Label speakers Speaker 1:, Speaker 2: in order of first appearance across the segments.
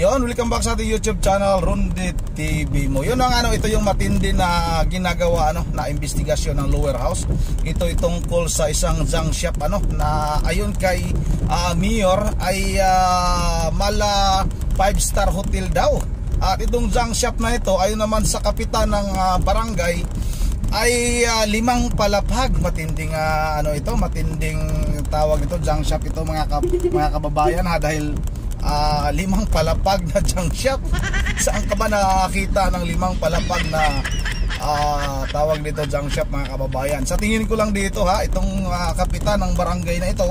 Speaker 1: Yon, welcome back sa ating YouTube channel, Ronde TV mo. Yun ang ito yung matindi na ginagawa na investigasyon ng Lower House. Ito tungkol sa isang junk shop na ayon kay Mayor ay mala 5-star hotel daw. At itong junk shop na ito ayon naman sa kapitan ng barangay ay 5 palapag. Matinding matinding tawag nito, junk shop ito mga kababayan dahil 5 palapag na junk shop. Saan ka ba nakakita ng 5 palapag na tawag dito junk shop mga kababayan? Sa tingin ko lang dito itong kapitan ng barangay na ito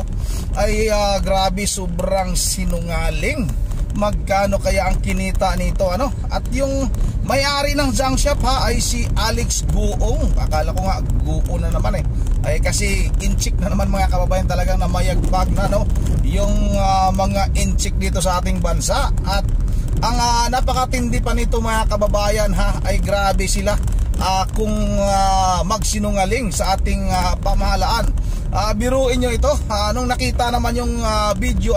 Speaker 1: ay grabe, sobrang sinungaling. Magkano kaya ang kinita nito At yung may-ari ng junk shop ay si Alex Guong. Akala ko nga Guo na naman ay kasi inchik na naman mga kababayan, talagang namayagpag na yung mga inchik dito sa ating bansa. At ang napakatindi pa nito mga kababayan ay grabe sila kung magsinungaling sa ating pamahalaan. Biruin nyo ito, nung nakita naman yung video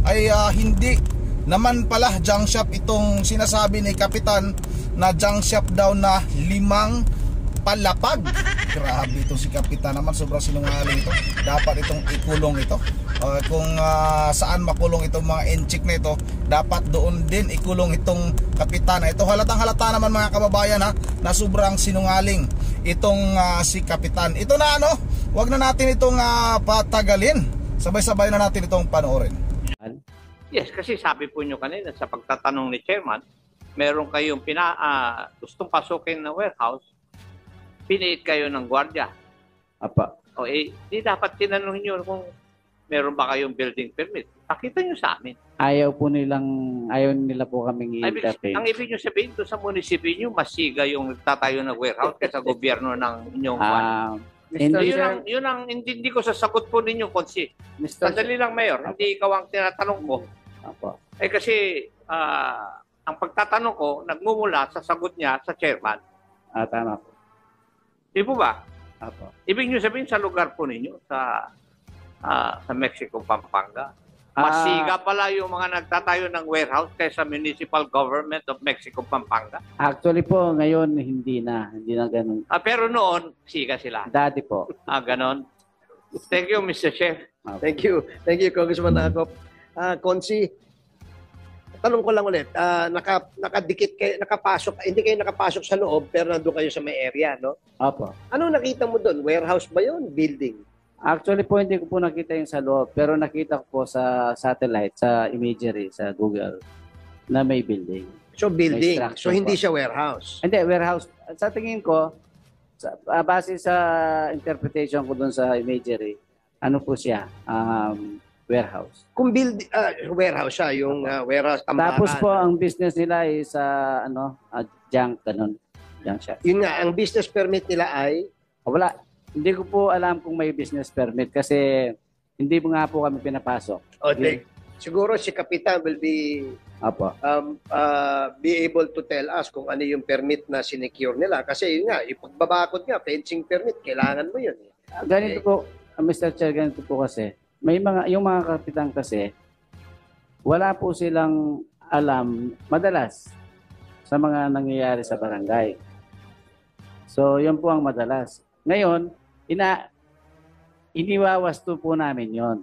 Speaker 1: ay hindi naman pala junk shop itong sinasabi ni kapitan na junk shop daw na 5 palapag. Grabe itong si kapitan naman, sobrang sinungaling ito. Dapat itong ikulong ito. Kung saan makulong itong mga inchik na ito, dapat doon din ikulong itong kapitan na ito. Halatang halata naman mga kababayan na sobrang sinungaling itong si kapitan. Ito na wag na natin itong patagalin. Sabay-sabay na natin itong panoorin.
Speaker 2: Yes, kasi sabi po nyo kanina sa pagtatanong ni Chairman, meron kayong gustong pasukin na warehouse, piniit kayo ng gwardiya.
Speaker 3: Apa.
Speaker 2: O di dapat tinanong nyo kung meron ba kayong building permit. Pakita nyo sa amin.
Speaker 3: Ayaw nila po kaming i-entertain.
Speaker 2: Ang ibig nyo sabihin doon sa munisipyo nyo, masiga yung nagtatayo ng warehouse kaysa gobyerno ng inyong yun ang hindi ko sa sagot po ninyo, Konsi. Sandali lang, Mayor. Hindi ikaw ang tinatanong ko.
Speaker 3: Apo.
Speaker 2: Kasi ang pagtatanong ko nagmumula sa sagot niya sa chairman.
Speaker 3: Tama po.
Speaker 2: Di po ba?
Speaker 3: Apo.
Speaker 2: Ibig niyo sabihin sa lugar po ninyo sa Mexico, Pampanga, masiga pala yung mga nagtatayo ng warehouse kaysa Municipal Government of Mexico, Pampanga?
Speaker 3: Actually po, ngayon hindi na ganun.
Speaker 2: Pero noon, siga sila.
Speaker 3: Dati po.
Speaker 2: Ganon. Thank you, Mr. Chair.
Speaker 4: Thank you. Thank you, Congressman Akop. Konsi, tanong ko lang ulit, nakadikit kayo, hindi kayo nakapasok sa loob, pero nandun kayo sa may area, no?
Speaker 3: Opo.
Speaker 4: Ano nakita mo doon? Warehouse ba yun? Building?
Speaker 3: Actually po, hindi ko po nakita yung sa loob, pero nakita ko po sa satellite, sa imagery, sa Google, na may building.
Speaker 4: So, building. So, hindi siya warehouse?
Speaker 3: Hindi, warehouse. Sa tingin ko, base sa interpretation ko doon sa imagery, ano po siya? Warehouse.
Speaker 4: Kung warehouse siya, yung warehouse tambakan.
Speaker 3: Tapos po, ang business nila is junk, ganun. Junk shop.
Speaker 4: Yun nga, ang business permit nila ay?
Speaker 3: Wala. Hindi ko po alam kung may business permit kasi hindi mo nga po kami pinapasok.
Speaker 4: Okay. Siguro si Kapitan will be able to tell us kung ano yung permit na sinecure nila. Kasi yun nga, yung pagbabakod nga, fencing permit, kailangan mo yun.
Speaker 3: Ganito po, Mr. Chair, ganito po kasi. Yung mga kapitan kasi, wala po silang alam madalas sa mga nangyayari sa barangay. So, yun po ang madalas. Ngayon, iniwawasto po namin yon,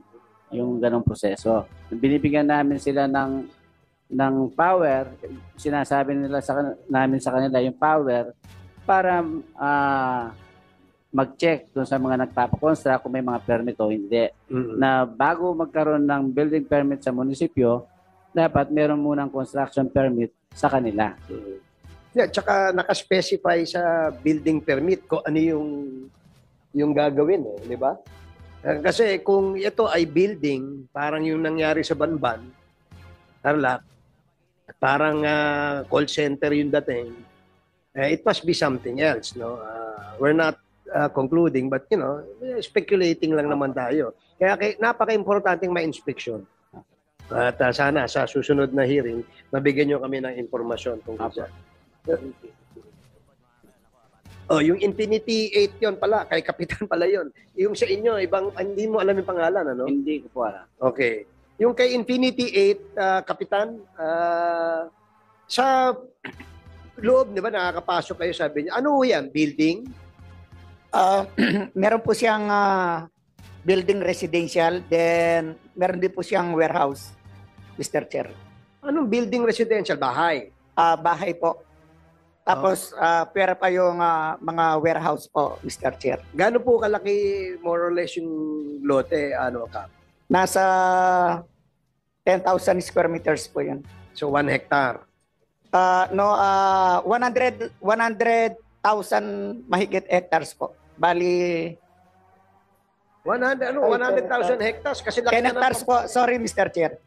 Speaker 3: yung ganong proseso. Binibigyan namin sila ng power, sinasabi nila namin sa kanila yung power para mag-check doon sa mga nagpapakonstruct kung may mga permit o hindi. Na bago magkaroon ng building permit sa munisipyo, dapat meron munang construction permit sa kanila.
Speaker 4: Yeah, tsaka nakaspecify sa building permit kung ano yung gagawin, di ba? Kasi kung ito ay building, parang yung nangyari sa Banban, Tarlac, parang call center yung dating, it must be something else, no? We're not concluding, but speculating lang naman tayo. Kaya napaka-importanting ma-inspection. At sana sa susunod na hearing, mabigyan nyo kami ng impormasyon tungkol sa. Yung Infinity 8 yon pala, kay Kapitan pala yon. Yung sa inyo, hindi mo alam yung pangalan, ano?
Speaker 3: Hindi ko po alam.
Speaker 4: Okay. Yung kay Infinity 8, Kapitan, sa loob, di ba, nakakapasok kayo, sabi niya. Ano yan? Building?
Speaker 5: Meron po siyang building residential, then meron din po siyang warehouse, Mr. Chair.
Speaker 4: Anong building residential? Bahay?
Speaker 5: Bahay po. Tapos, pera pa yung mga warehouse po, Mr. Chair.
Speaker 4: Gaano po kalaki, more or less, yung lote, ano, Kap?
Speaker 5: Nasa 10,000 square meters po yun.
Speaker 4: So, 1 hectare?
Speaker 5: 100,000 mahigit hectares po. Bali,
Speaker 4: 100,000 hectares? Kasi
Speaker 5: 10 hectares po. Sorry, Mr. Chair.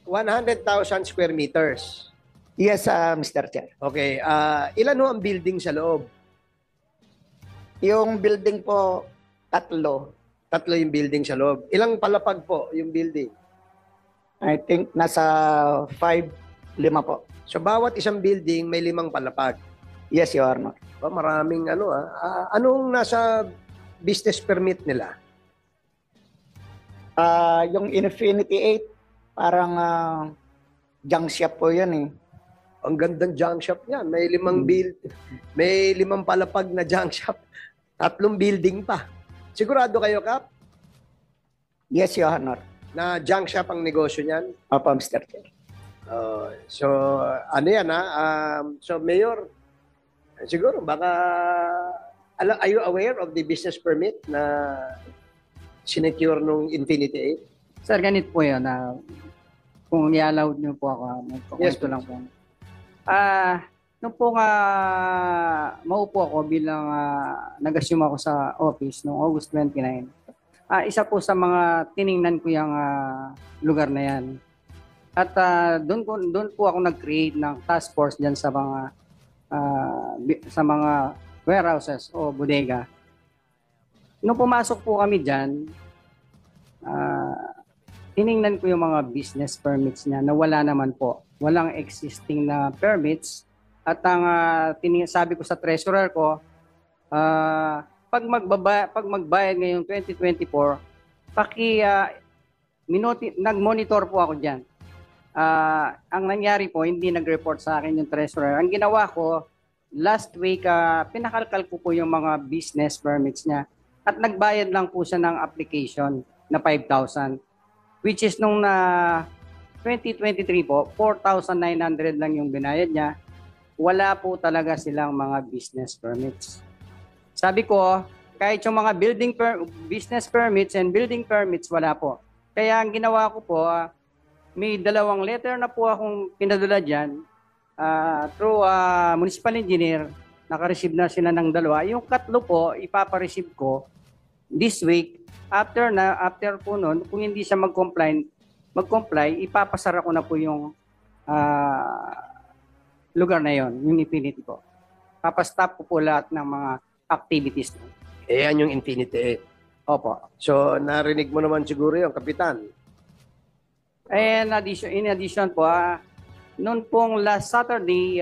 Speaker 4: 100,000 square meters.
Speaker 5: Yes, Mr. Chair.
Speaker 4: Okay. Ilan ho ang building sa loob?
Speaker 5: Yung building po, 3.
Speaker 4: 3 yung building sa loob. Ilang palapag po yung building?
Speaker 5: I think nasa 5 po.
Speaker 4: So, bawat isang building may 5 palapag.
Speaker 5: Yes, Your Honor.
Speaker 4: Maraming ano. Anong nasa business permit nila?
Speaker 5: Yung Infinity 8, parang junk shop po yun eh.
Speaker 4: Ang gandang junk shop niyan. May 5 may 5 palapag na junk shop. 3 building pa. Sigurado kayo, Kap,
Speaker 5: Yes, Your Honor.
Speaker 4: na junk shop ang negosyo niyan?
Speaker 5: Opo, Mr. Chair.
Speaker 4: So, ano yan so, Mayor, siguro baka, are you aware of the business permit na sinecure nung Infinity 8?
Speaker 6: Sir, ganito po yun. Kung i-allowed niyo po ako, magkukwento lang po. Nung po nga maupo ako bilang nag-assume ako sa office noong August 29, isa po sa mga tiningnan ko yung lugar na yan. At doon po ako nag-create ng task force diyan sa mga warehouses o bodega. Nung pumasok po kami diyan, tiningnan ko yung mga business permits niya na wala naman po. Walang existing na permits. At ang sabi ko sa treasurer ko, pag magbayad ngayong 2024, nag-monitor po ako diyan. Ang nangyari po, hindi nag-report sa akin yung treasurer. Ang ginawa ko, last week, pinakalkal ko po yung mga business permits niya. At nagbayad lang po siya ng application na 5,000. Which is nung 2023 po, 4,900 lang yung binayad niya. Wala po talaga silang mga business permits. Sabi ko, kahit yung mga business permits and building permits, wala po. Kaya ang ginawa ko po, may 2 letter na po akong pinadala dyan through municipal engineer. Naka-receive na sila ng 2. Yung 3 po, ipapa-receive ko this week. After po nun, kung hindi siya mag-comply, ipapasara ko na po yung lugar na yon, yung Infinity po. Papastop ko po lahat ng mga activities.
Speaker 4: Yan yung Infinity 8.
Speaker 6: Opo.
Speaker 4: So, narinig mo naman siguro yung Kapitan.
Speaker 6: And in addition po, noon pong last Saturday,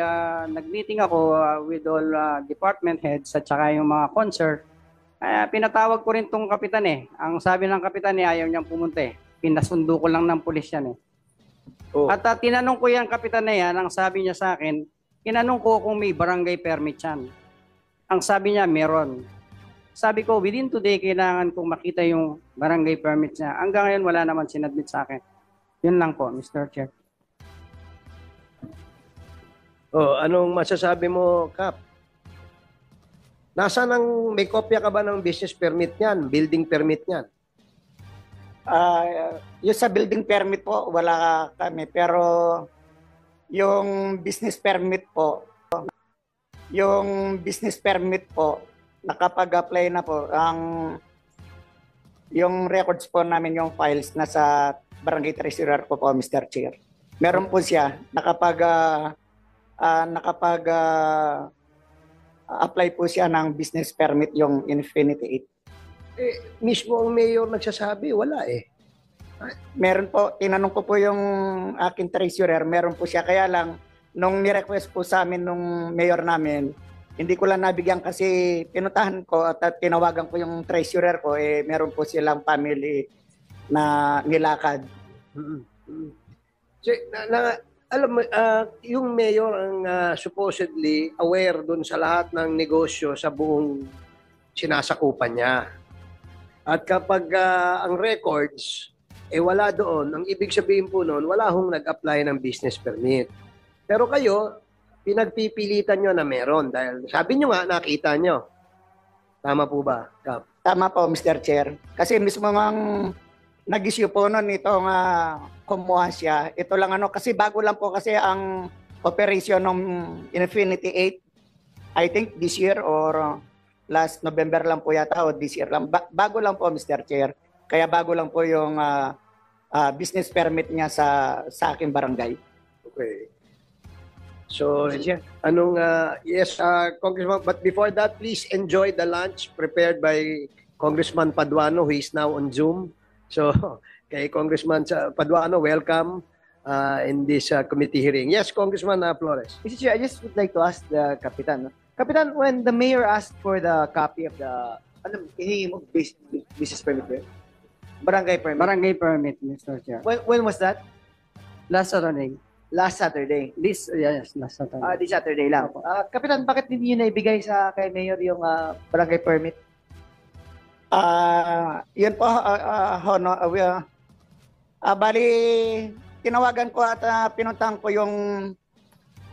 Speaker 6: nag-meeting ako with all department heads at saka yung mga concert. Pinatawag ko rin tong kapitan eh. Ang sabi ng kapitan ayaw niyang pumunta eh. Pinasundo ko lang ng pulis yan eh.
Speaker 4: Oh.
Speaker 6: At tinanong ko yung kapitan na yan, ang sabi niya sa akin, tinanong ko kung may barangay permit yan. Ang sabi niya, meron. Sabi ko, within today, kailangan kong makita yung barangay permit niya. Hanggang ngayon, wala naman sinadmit sa akin. Yun lang po, Mr. Chair.
Speaker 4: Anong masasabi mo, Kap? May kopya ka ba ng business permit niyan, building permit niyan?
Speaker 5: Yung sa building permit po, wala kami. Pero yung business permit po, nakapag-apply na po. Yung records po namin, yung files, nasa barangay treasurer ko po, Mr. Chair. Meron po siya. Apply po siya ng business permit, yung Infinity 8.
Speaker 4: Mismo ang mayor nagsasabi, wala eh.
Speaker 5: Meron po, tinanong ko po yung aking treasurer, meron po siya. Kaya lang, nung ni-request po sa amin nung mayor namin, hindi ko lang nabigyan kasi pinuntahan ko at tinawagan ko yung treasurer ko, meron po silang family na nilakad.
Speaker 4: So, alam mo, yung mayor ang supposedly aware dun sa lahat ng negosyo sa buong sinasakupan niya. At kapag ang records, wala doon, ang ibig sabihin po noon, wala hong nag-apply ng business permit. Pero kayo, pinagpipilitan nyo na meron dahil sabi nyo nga, nakita nyo. Tama po ba, Kap?
Speaker 5: Tama po, Mr. Chair. Kasi mismo ang nag-issue po nun itong kumuha siya. Ito lang kasi bago lang po kasi ang operation ng Infinity 8, I think this year or last November lang po yata o this year lang. Bago lang po, Mr. Chair. Kaya bago lang po yung business permit niya sa aking barangay.
Speaker 4: Okay. So, yes, Congressman, but before that, please enjoy the lunch prepared by Congressman Paduano, who is now on Zoom. So, kay Congressman Paduano, welcome in this committee hearing. Yes, Congressman Flores.
Speaker 7: Mr. Chair, I just would like to ask the Kapitan. Kapitan, when the mayor asked for the copy of the business permit, barangay permit.
Speaker 6: Barangay permit, Mr. Chair.
Speaker 7: When was that?
Speaker 6: Last Saturday.
Speaker 7: Last Saturday.
Speaker 6: Yes, last Saturday.
Speaker 7: This Saturday lang. Kapitan, bakit hindi nyo naibigay kay mayor yung barangay permit?
Speaker 5: Yun po, bali, tinawagan ko at pinuntahan ko yung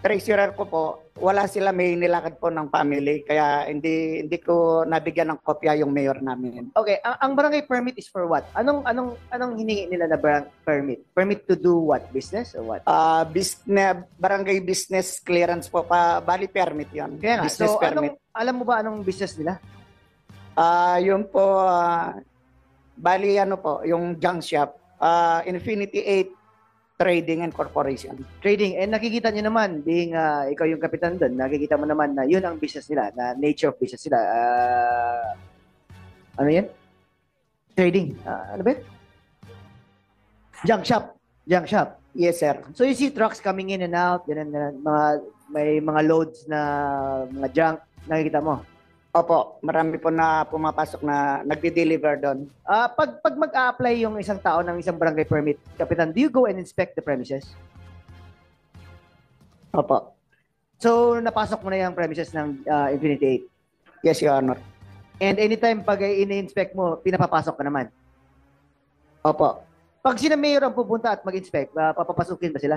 Speaker 5: treasurer ko po. Wala sila, may nilakad po ng family. Kaya hindi ko nabigyan ng kopya yung mayor namin.
Speaker 7: Okay, ang barangay permit is for what? Anong hiningi nila na permit? Permit to do what? Business or what?
Speaker 5: Barangay business clearance po. Bali permit yun.
Speaker 7: Kaya nga,
Speaker 5: business permit.
Speaker 7: Alam mo ba anong business nila?
Speaker 5: Yun po, bali yung junk shop. Infinity 8 Trading and Corporation.
Speaker 7: Trading. And nakikita nyo naman, being ikaw yung kapitan doon, nakikita mo naman na yun ang business nila, na nature of business nila. Ano yan? Trading. Ano ba yun? Junk shop. Junk shop.
Speaker 5: Yes, sir.
Speaker 7: So you see trucks coming in and out, ganun, may mga loads na mga junk, nakikita mo?
Speaker 5: Opo, marami po na pumapasok na nagde-deliver doon.
Speaker 7: Pag mag-a-apply yung isang tao ng isang barangay permit, Kapitan, do you go and inspect the premises?
Speaker 5: Opo.
Speaker 7: So, napasok mo na yung premises ng Infinity 8?
Speaker 5: Yes, Your Honor.
Speaker 7: And anytime pag in-inspect mo, pinapapasok ka naman?
Speaker 5: Opo.
Speaker 7: Pag sina mayor ang pupunta at mag-inspect, papapasukin ba sila?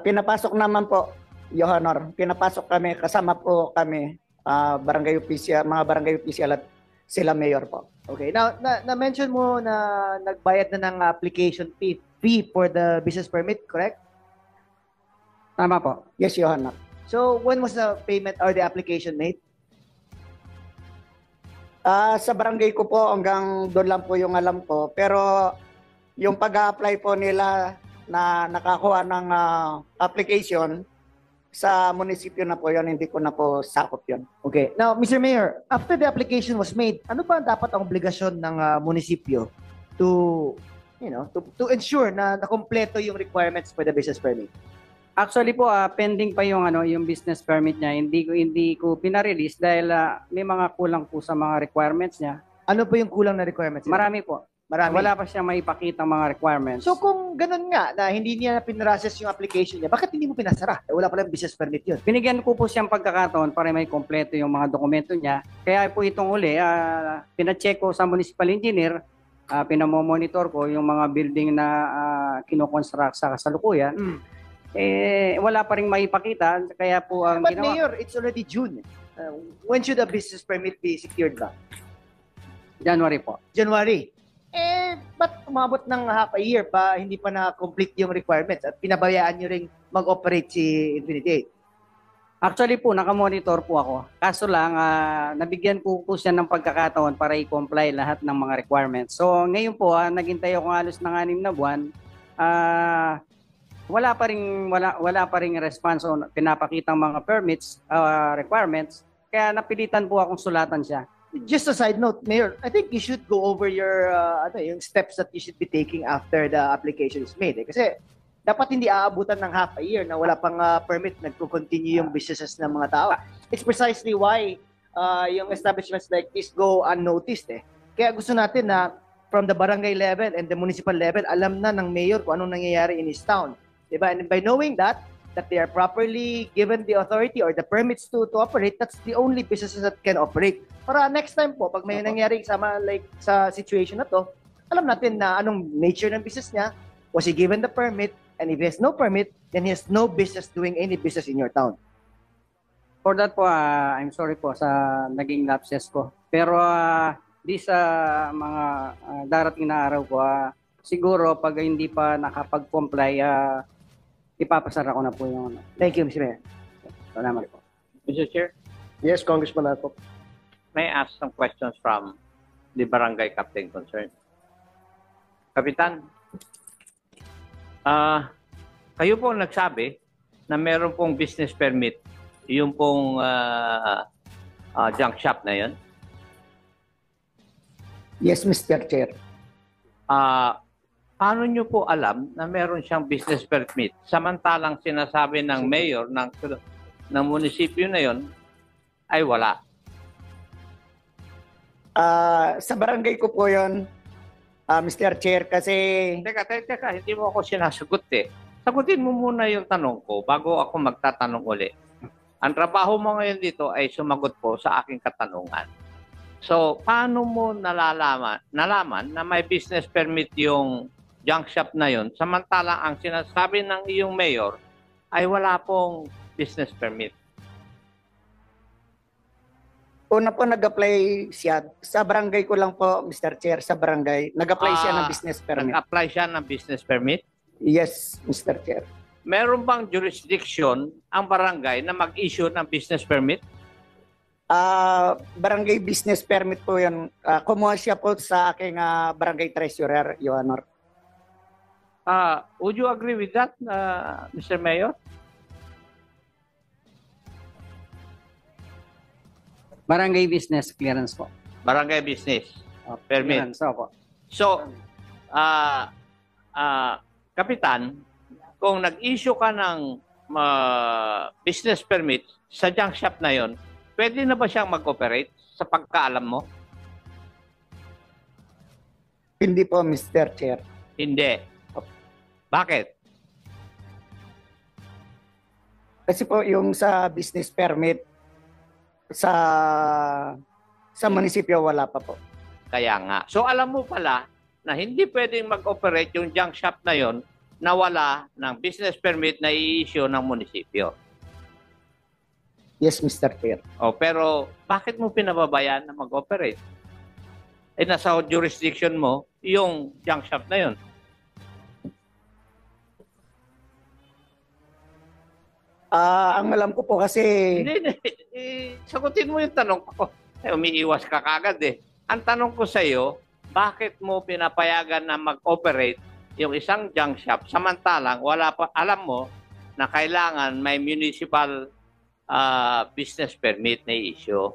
Speaker 5: Pinapasok naman po, Your Honor. Pinapasok kami, kasama po kami, barangay official, mga barangay official at sila mayor po.
Speaker 7: Okay. Now, na-mention mo na nagbayad na ng application fee for the business permit, correct?
Speaker 6: Tama po.
Speaker 5: Yes, Your Honor.
Speaker 7: So, when was the payment or the application made?
Speaker 5: Sa barangay ko po, hanggang doon lang po yung alam ko. Pero yung pag-a-apply po nila na nakakuha ng application, sa munisipyo na po yun, hindi ko na po sakop yun.
Speaker 7: Okay. Now, Mr. Mayor, after the application was made, ano ba dapat ang obligasyon ng munisipyo to ensure na nakompleto yung requirements for the business permit?
Speaker 6: Actually po, pending pa yung yung business permit niya. Hindi ko pina-release dahil may mga kulang po sa mga requirements niya.
Speaker 7: Ano po yung kulang na requirements niya?
Speaker 6: Marami po. Wala pa siyang maipakita mga requirements.
Speaker 7: So kung ganun nga, na hindi niya pinrocess yung application niya, bakit hindi mo pinasara? Wala pala yung business permit yun.
Speaker 6: Binigyan ko po siyang pagkakataon para may kompleto yung mga dokumento niya. Kaya po itong uli, pina-check ko sa municipal engineer, pinamomonitor ko yung mga building na kinoconstruct sa kasalukuyan. Wala pa rin maipakita, kaya po ang
Speaker 7: But
Speaker 6: ginawa.
Speaker 7: Mayor, it's already June. When should a business permit be secured ba?
Speaker 6: January po.
Speaker 7: January. Ba't umabot ng half a year pa, hindi pa na-complete yung requirements at pinabayaan nyo rin mag-operate si Infinity 8?
Speaker 6: Actually po, nakamonitor po ako. Kaso lang, nabigyan po siya ng pagkakataon para i-comply lahat ng mga requirements. So ngayon po, naghintay ako halos ng 6 na buwan. Wala pa ring response o pinapakitang mga permits, requirements. Kaya napilitan po akong sulatan siya.
Speaker 7: Just a side note, Mayor, I think you should go over your yung steps that you should be taking after the application is made. Kasi dapat hindi aabutan ng half a year na wala pang permit, nagko-continue yung businesses ng mga tao. It's precisely why yung establishments like this go unnoticed. Kaya gusto natin na from the barangay level and the municipal level, alam na ng mayor kung anong nangyayari in his town. Diba? And by knowing that they are properly given the authority or the permits to operate, that's the only businesses that can operate. Para next time po, pag may nangyari like sa situation na to, alam natin na anong nature ng business niya, was he given the permit, and if he has no permit, then he has no business doing any business in your town.
Speaker 6: For that po, I'm sorry po sa naging lapses ko. Pero di sa mga darating na araw po, siguro pag hindi pa nakapag-comply, ipapasara ko na po yung...
Speaker 7: Thank you, Mr. Mayor.
Speaker 6: Salamat po.
Speaker 2: Mr. Chair,
Speaker 4: Yes, Congressman Arco.
Speaker 2: may I ask some questions from the barangay captain concerned? Kapitan, kayo po nagsabi na meron pong business permit, yung pong junk shop na yun.
Speaker 5: Yes, Mr. Chair.
Speaker 2: Paano nyo po alam na meron siyang business permit samantalang sinasabi ng mayor ng munisipyo na yun ay wala?
Speaker 5: Sa barangay ko po yun, Mr. Chair, kasi...
Speaker 2: Teka, hindi mo ako sinasagot eh. Sagutin mo muna yung tanong ko bago ako magtatanong uli. Ang trabaho mo ngayon dito ay sumagot po sa aking katanungan. So, paano mo nalaman na may business permit yung junk shop na yun, samantalang ang sinasabi ng iyong mayor ay wala pong business permit?
Speaker 5: Una po nag-apply siya. Sa barangay ko lang po, Mr. Chair, sa barangay. Nag-apply siya ng business permit.
Speaker 2: Nag-apply siya ng business permit?
Speaker 5: Yes, Mr. Chair.
Speaker 2: Meron bang jurisdiction ang barangay na mag-issue ng business permit?
Speaker 5: Barangay business permit po yan. Kumuha siya po sa aking barangay treasurer, Your Honor.
Speaker 2: Would you agree with that, Mr. Mayor?
Speaker 6: Barangay business clearance po.
Speaker 2: Barangay business permit.
Speaker 6: Clearance, opo.
Speaker 2: So, Kapitan, kung nag-issue ka ng business permit sa junk shop na yon, pwede na ba siyang mag-operate sa pagkaalam mo?
Speaker 5: Hindi po, Mr. Chair.
Speaker 2: Hindi. Bakit?
Speaker 5: Kasi po yung sa business permit, sa munisipyo wala pa po.
Speaker 2: Kaya nga. So alam mo pala na hindi pwedeng mag-operate yung junk shop na yon na wala ng business permit na i-issue ng munisipyo.
Speaker 5: Yes, Mr. Chair.
Speaker 2: Pero bakit mo pinababayaan na mag-operate? Nasa jurisdiction mo yung junk shop na yon.
Speaker 5: Ang alam ko po kasi...
Speaker 2: Hindi. Sagutin mo yung tanong ko. Umiiwas ka kagad eh. Ang tanong ko sa iyo, bakit mo pinapayagan na mag-operate yung isang junk shop samantalang wala pa, alam mo na kailangan may municipal business permit na issue?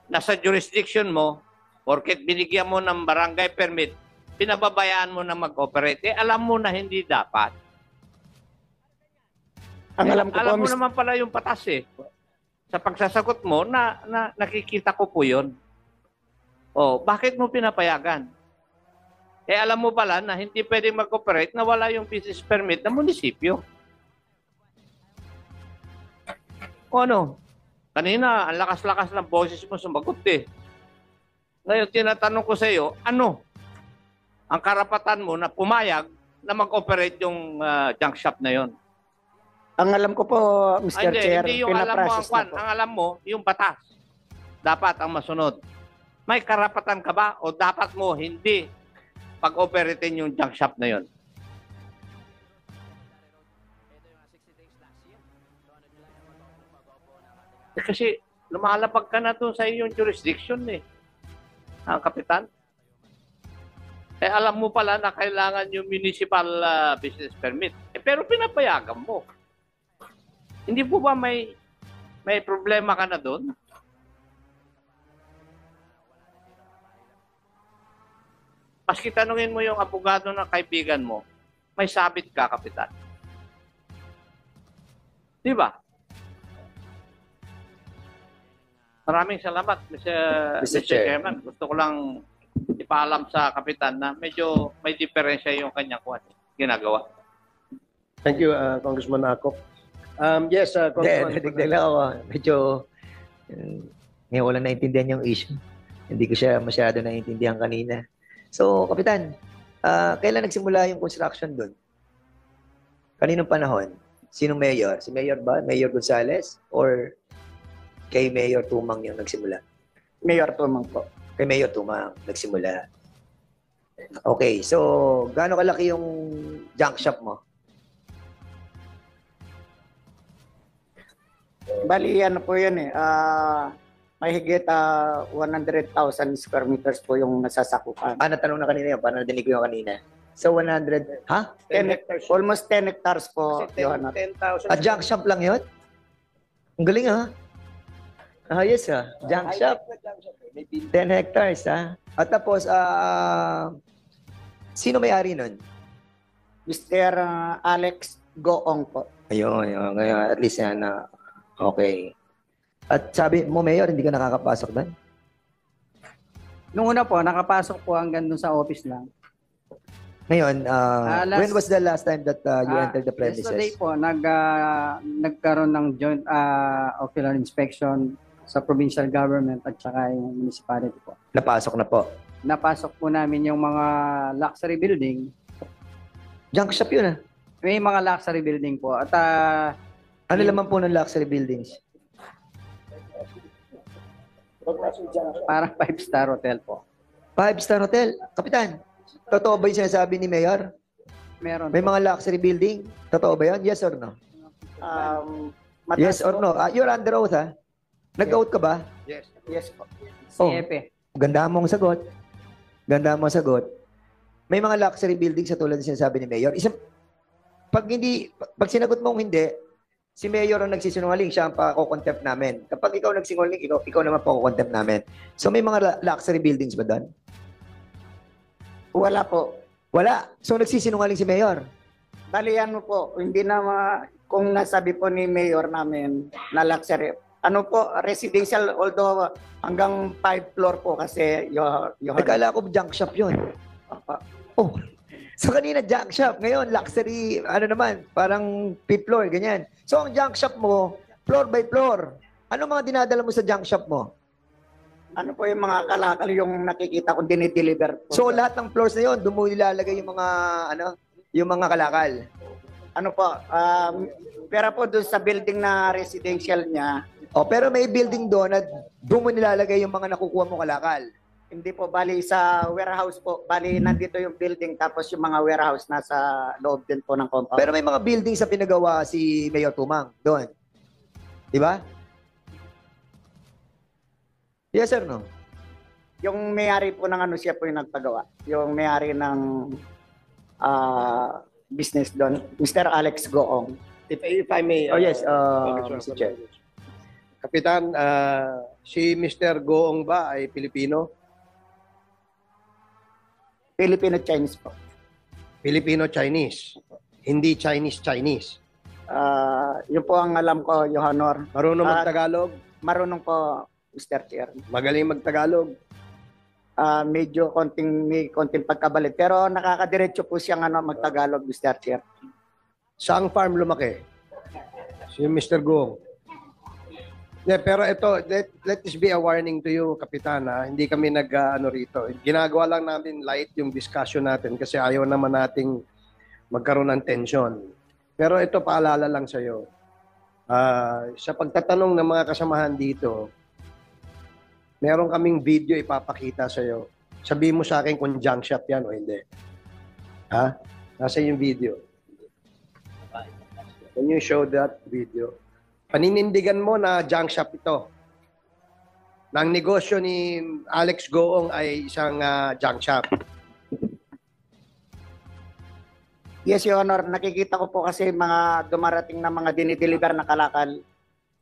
Speaker 2: Nasa jurisdiction mo, porket binigyan mo ng barangay permit, pinababayaan mo na mag-operate. Alam mo na hindi dapat.
Speaker 5: Alam
Speaker 2: mo naman pala yung batas eh. Sa pagsasagot mo, nakikita ko po yun. Bakit mo pinapayagan? Alam mo pala na hindi pwedeng mag-operate na wala yung business permit ng munisipyo. Ano? Kanina, ang lakas-lakas ng boses mo sumagot eh. Ngayon, tinatanong ko sa iyo, ano ang karapatan mo na pumayag na mag-operate yung junk shop na yon?
Speaker 5: Ang alam ko po, Mr. Chair,
Speaker 2: hindi yung alam mo ang alam mo, yung batas. Dapat ang masunod. May karapatan ka ba o dapat mo hindi pag-operatein yung junk shop na yon? Kasi lumalapag ka na doon sa iyong jurisdiction eh. Ang Kapitan. Alam mo pala na kailangan yung municipal business permit. Pero pinapayagan mo. Hindi po ba may problema ka na doon? Maski tanungin mo yung abogado ng kaibigan mo, may sabit ka, Kapitan. Di ba? Maraming salamat, Mr. Chairman. Gusto ko lang ipaalam sa kapitan na medyo may diferensya yung kanyang ginagawa.
Speaker 4: Thank you, Congressman Akop. Yes, Congressman.
Speaker 8: Nadigdag lang ako. Medyo, ngayon ko lang naintindihan yung issue. Hindi ko siya masyado naintindihan kanina. So, Kapitan, kailan nagsimula yung construction doon? Kaninong panahon? Sinong mayor? Si Mayor ba? Mayor Gonzales? Or kay Mayor Tumang yung nagsimula?
Speaker 5: Mayor Tumang po.
Speaker 8: Kay Mayor Tumang nagsimula. Okay, so gaano kalaki yung junk shop mo?
Speaker 5: Bali, ano po yun eh. May higit 100,000 square meters po yung nasasakupan.
Speaker 8: Natanong na kanina yun. Paano nadinig ko yung kanina? So, 100, ha?
Speaker 5: 10 hectares. Almost 10 hectares po.
Speaker 4: Kasi 10,000.
Speaker 8: Junk shop lang yun? Ang galing, ha? Yes, ha? Junk shop. 10 hectares, ha? At tapos, sino may-ari nun?
Speaker 5: Mr. Alex Goong po.
Speaker 8: Ayun. Ngayon, at least yan na, okay. At sabi mo, Mayor, hindi ka nakakapasok doon?
Speaker 6: Nung una po, nakapasok po hanggang dun sa office lang.
Speaker 8: Ngayon, when was the last time that you entered the premises?
Speaker 6: Yesterday po, nagkaroon ng joint ocular inspection sa provincial government at saka yung municipality po.
Speaker 8: Napasok na po.
Speaker 6: Napasok po namin yung mga luxury building.
Speaker 8: Junk shop yun, ha?
Speaker 6: May mga luxury building po. At
Speaker 8: ano laman po ng luxury buildings?
Speaker 6: parang 5-star hotel po.
Speaker 8: 5-star hotel. Kapitan, totoo ba yung sinasabi ni Mayor?
Speaker 6: Meron
Speaker 8: May
Speaker 6: po.
Speaker 8: mga luxury building? Totoo ba yun? Yes or no? Yes or no? You're under oath, ha? Nag-oath ka ba?
Speaker 5: Yes po.
Speaker 6: CFE.
Speaker 8: Ganda mong sagot. Ganda mong sagot. May mga luxury buildings sa tulad ng sinasabi ni Mayor. Pag sinagot mong hindi, si Mayor ang nagsisinungaling, siya ang pa-contempt namin. Kapag ikaw nagsinungaling, ikaw naman pa-contempt namin. So may mga luxury buildings ba doon?
Speaker 5: Wala po.
Speaker 8: Wala. So nagsisinungaling si Mayor.
Speaker 5: Bali, ano po, hindi na kung nasabi po ni Mayor namin na luxury. Ano po, residential, although hanggang 5 floor po kasi
Speaker 8: Ay, kala ko junk shop yun. Oh. So kanina junk shop, ngayon luxury, ano naman, parang 5th floor, ganyan. So ang junk shop mo, floor by floor. Ano mga dinadala mo sa junk shop mo?
Speaker 5: Ano po yung mga kalakal yung nakikita kong dinideliver po.
Speaker 8: So lahat ng floors na yon, doon mo nilalagay yung mga yung mga kalakal.
Speaker 5: Ano po, pero po doon sa building na residential niya,
Speaker 8: Pero may building doon na doon mo nilalagay yung mga nakukuha mo kalakal.
Speaker 5: hindi po, bali sa warehouse po. Bali nandito yung building tapos yung mga warehouse nasa loob din po ng compound.
Speaker 8: Pero may mga building sa pinagawa si Mayor Tumang doon. Di ba? Yes or no?
Speaker 5: Yung may-ari po ng siya po yung nagpagawa. Yung may-ari ng business doon, Mr. Alex Goong.
Speaker 4: If I may,
Speaker 8: Yes, Mr. Chair.
Speaker 4: Kapitan, si Mr. Goong ba ay Pilipino?
Speaker 5: Filipino-Chinese po.
Speaker 4: Filipino-Chinese. Hindi Chinese-Chinese.
Speaker 5: Yun po ang alam ko, Your Honor.
Speaker 4: Marunong mag-Tagalog?
Speaker 5: Marunong po, Mr. Chair.
Speaker 4: Magaling mag-Tagalog?
Speaker 5: Medyo may konting pagkabalit. Pero nakakadiretso po siyang mag-Tagalog, Mr. Chair.
Speaker 4: Saang farm lumaki? Si Mr. Goong. Yeah, pero ito, let this be a warning to you, Kapitan. Hindi kami rito. Ginagawa lang namin light yung discussion natin kasi ayaw naman nating magkaroon ng tension. Pero ito, paalala lang sa iyo. Sa pagtatanong ng mga kasamahan dito, meron kaming video ipapakita sa iyo. Sabihin mo sa akin kung junk shop yan o hindi. Ha? Nasa yung video. Can you show that video? Paninindigan mo na junk shop ito. Na ang negosyo ni Alex Goong ay isang junk shop.
Speaker 5: Yes, Your Honor. Nakikita ko po kasi mga dumarating na mga dinideliver na kalakal.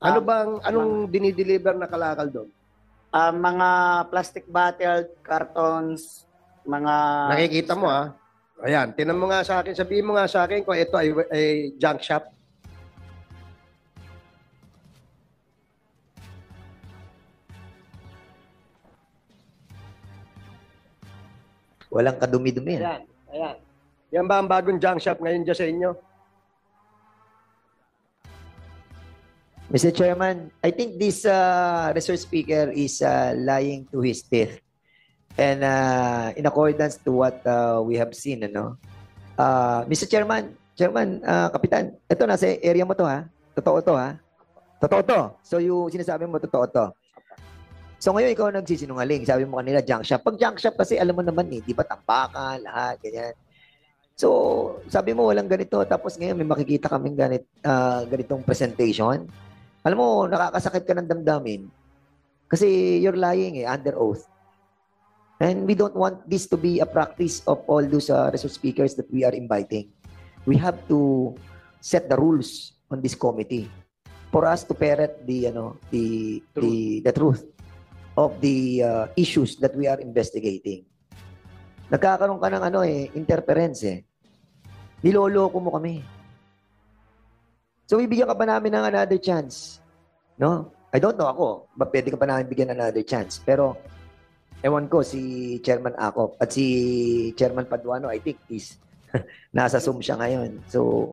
Speaker 4: Anong dinideliver na kalakal doon?
Speaker 5: Mga plastic bottle, cartons, mga...
Speaker 4: Nakikita mo Ayan, tinan mo nga sa akin, sabihin mo nga sa akin kung ito ay junk shop.
Speaker 8: Walang kadumi-dumi.
Speaker 4: Ayan, ayan. Yan ba ang bagong junk shop ngayon dyan sa inyo?
Speaker 8: Mr. Chairman, I think this resource speaker is lying to his teeth. And in accordance to what we have seen, ano? Mr. Chairman, Kapitan, ito nasa area mo to ha? Totoo to ha? Totoo to. So yung sinasabi mo, totoo to. So ngayon ikaw nagsisinungaling. Sabi mo kanila, junk shop. Pag junk shop kasi alam mo naman eh, di ba tampakan, lahat, ganyan. So sabi mo walang ganito. Tapos ngayon may makikita kaming ganitong presentation. Alam mo, nakakasakit ka ng damdamin. Kasi you're lying under oath. And we don't want this to be a practice of all those resource speakers that we are inviting. We have to set the rules on this committee for us to parrot the truth of the issues that we are investigating. Nagkakaroon ka ng interference eh. Niloloko mo kami. So, bibigyan ka pa namin ng another chance. No? I don't know ako. Pwede ka pa namin bigyan ng another chance. Pero, ewan ko, si Chairman Acop at si Chairman Paduano, I think nasa Zoom siya ngayon. So,